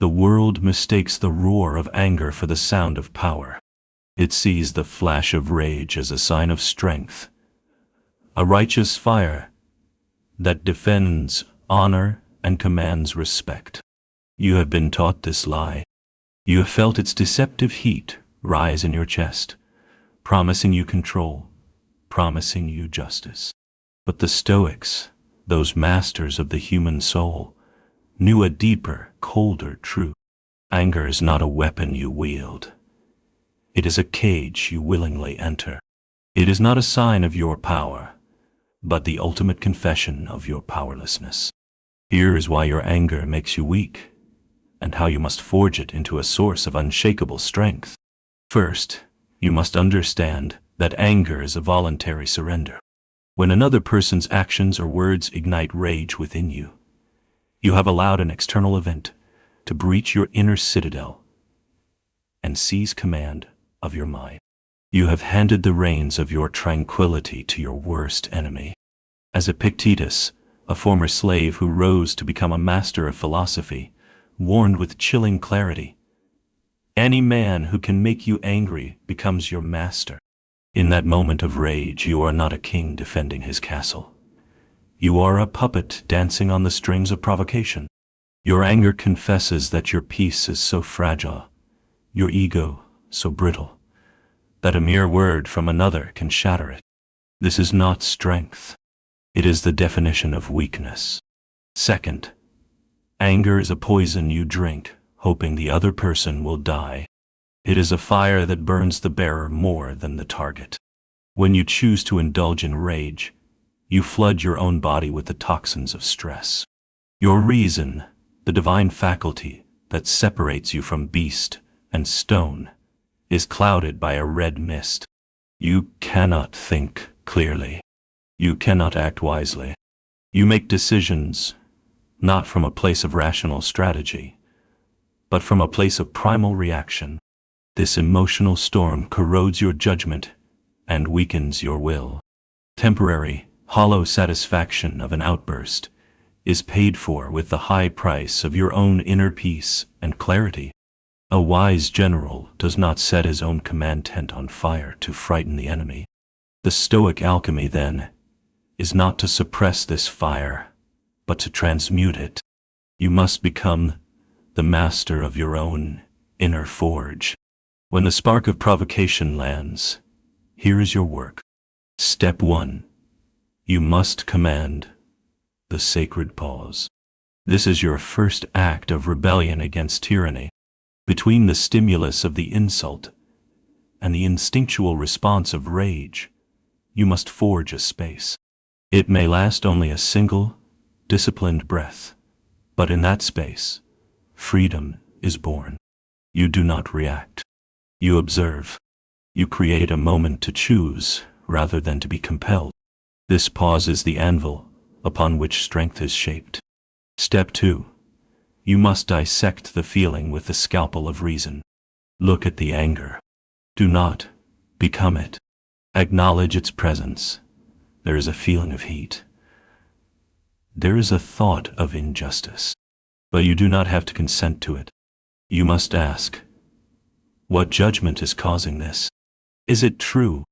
The world mistakes the roar of anger for the sound of power. It sees the flash of rage as a sign of strength, a righteous fire that defends honor and commands respect. You have been taught this lie. You have felt its deceptive heat rise in your chest, promising you control, promising you justice. But the Stoics, those masters of the human soul, knew a deeper, colder truth. Anger is not a weapon you wield. It is a cage you willingly enter. It is not a sign of your power, but the ultimate confession of your powerlessness. Here is why your anger makes you weak, and how you must forge it into a source of unshakable strength. First, you must understand that anger is a voluntary surrender. When another person's actions or words ignite rage within you, you have allowed an external event to breach your inner citadel and seize command of your mind. You have handed the reins of your tranquility to your worst enemy. As Epictetus, a former slave who rose to become a master of philosophy, warned with chilling clarity, "Any man who can make you angry becomes your master." In that moment of rage, you are not a king defending his castle. You are a puppet dancing on the strings of provocation. Your anger confesses that your peace is so fragile, your ego so brittle, that a mere word from another can shatter it. This is not strength. It is the definition of weakness. Second, anger is a poison you drink, hoping the other person will die. It is a fire that burns the bearer more than the target. When you choose to indulge in rage, you flood your own body with the toxins of stress. Your reason, the divine faculty that separates you from beast and stone, is clouded by a red mist. You cannot think clearly. You cannot act wisely. You make decisions not from a place of rational strategy, but from a place of primal reaction. This emotional storm corrodes your judgment and weakens your will. Temporary, hollow satisfaction of an outburst is paid for with the high price of your own inner peace and clarity. A wise general does not set his own command tent on fire to frighten the enemy. The Stoic alchemy, then, is not to suppress this fire, but to transmute it. You must become the master of your own inner forge. When the spark of provocation lands, here is your work. Step 1. You must command the sacred pause. This is your first act of rebellion against tyranny. Between the stimulus of the insult and the instinctual response of rage, you must forge a space. It may last only a single, disciplined breath, but in that space, freedom is born. You do not react. You observe. You create a moment to choose rather than to be compelled. This pause is the anvil upon which strength is shaped. Step 2. You must dissect the feeling with the scalpel of reason. Look at the anger. Do not become it. Acknowledge its presence. There is a feeling of heat. There is a thought of injustice. But you do not have to consent to it. You must ask, what judgment is causing this? Is it true?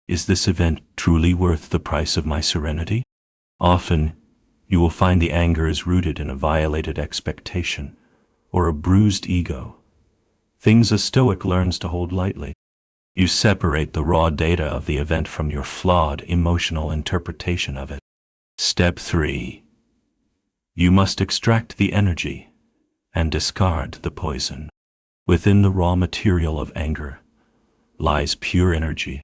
Is this event truly worth the price of my serenity? Often, you will find the anger is rooted in a violated expectation or a bruised ego, things a Stoic learns to hold lightly. You separate the raw data of the event from your flawed emotional interpretation of it. Step 3. You must extract the energy and discard the poison. Within the raw material of anger lies pure energy.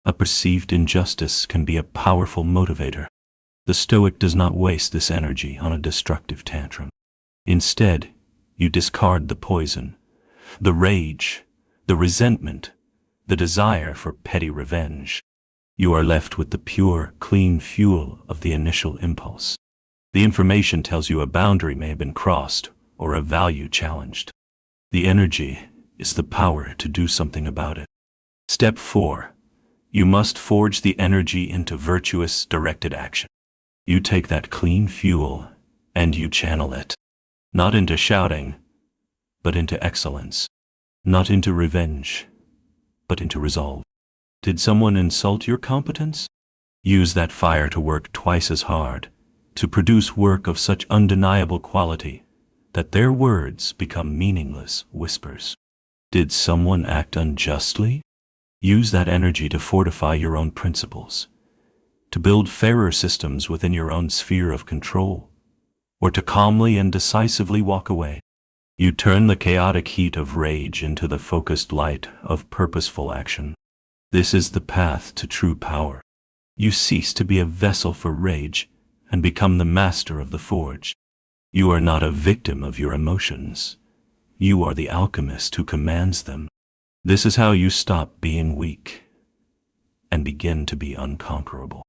A perceived injustice can be a powerful motivator. The Stoic does not waste this energy on a destructive tantrum. Instead, you discard the poison, the rage, the resentment, the desire for petty revenge. You are left with the pure, clean fuel of the initial impulse. The information tells you a boundary may have been crossed or a value challenged. The energy is the power to do something about it. Step 4. You must forge the energy into virtuous, directed action. You take that clean fuel and you channel it, not into shouting, but into excellence. Not into revenge, but into resolve. Did someone insult your competence? Use that fire to work twice as hard, to produce work of such undeniable quality that their words become meaningless whispers. Did someone act unjustly? Use that energy to fortify your own principles, to build fairer systems within your own sphere of control, or to calmly and decisively walk away. You turn the chaotic heat of rage into the focused light of purposeful action. This is the path to true power. You cease to be a vessel for rage and become the master of the forge. You are not a victim of your emotions. You are the alchemist who commands them. This is how you stop being weak and begin to be unconquerable.